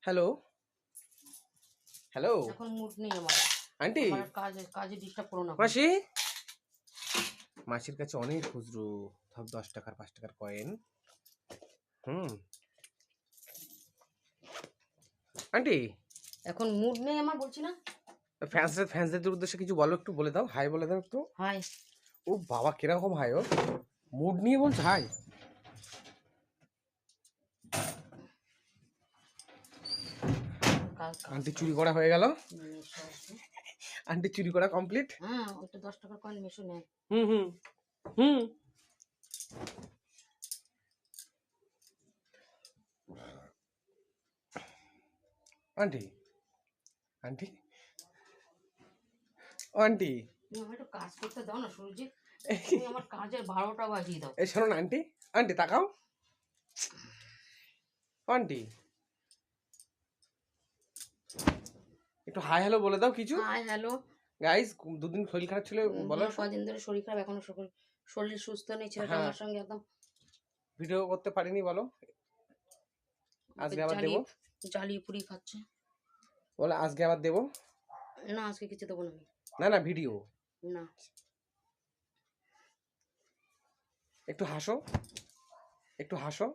Hello, hello, এখন mood নেই আমার। আন্টি। আমার কাজে ডিস্টার্ব করো না এখন। মাসি, মাসির কাছে অনেক খুচরো, সব 10 টাকার 5 টাকার কয়েন। হুম, আন্টি। এখন মুড নেই আমার, বলছি না। ফ্যান্সদের উদ্দেশ্যে কিছু বলো, একটু বলে দাও, হাই বলে দাও একটু। হাই। ও বাবা, কিরকম হাই ও, মুড নিয়ে বলছে হাই। আন্টি চুরি করা হয়ে গেল, আন্টি চুরি করা কমপ্লিট। হ্যাঁ, ওইটা 10 টাকার কয়েন মেশো নেয়। হুম হুম হুম। আন্টি, আন্টি, ও আন্টি, তুমি আমার একটু কাজ করতে দাও না সুরজিৎ। তুমি আমার কাজের 12টা বাজিয়ে দাও। এই শোনো না আন্টি, আন্টি তাকাও, আন্টি একটু হাই হ্যালো বলে দাও কিছু। Hi hello. গাইস, দুদিন শরীর খারাপ ছিল, বলো। আমার কদিন ধরে শরীর খারাপ, এখনো শরীর সুস্থ নেই। ছেলেটা হ্যাঁ, আমার সঙ্গে একদম ভিডিও করতে পারিনি, বলো। আজকে আবার দেবো, জ্বালিয়ে পুড়িয়ে খাচ্ছে। বলো আজকে আবার দেবো। না, আজকে কিছু দেবো না আমি। না না, ভিডিও। না। একটু হাসো, একটু হাসো।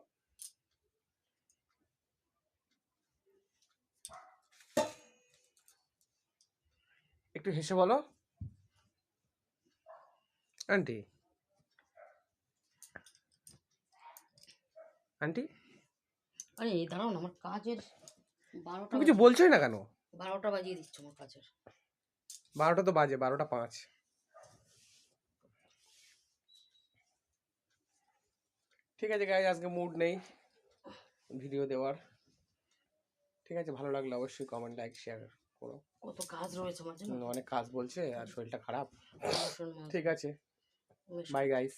একটু হেসে বলো আন্টি, আন্টি। আরে দাঁড়াও না, আমার কাজের 12টা তুমি কিছু বাজিয়ে বলছোই না কেন? 12টা বাজিয়ে দিচ্ছ আমার কাজের। 12টা তো বাজে, 12টা 5। ঠিক আছে গাইস, আজকে মুড নেই ভিডিও দেওয়ার। ঠিক আছে, ভালো লাগলে অবশ্যই কমেন্ট লাইক শেয়ার করো। কত কাজ রয়েছে আমার জন্য। অনেক কাজ বলছে আর শরীরটা খারাপ। মেশোর মাছ। ঠিক আছে, মেশো। Bye guys.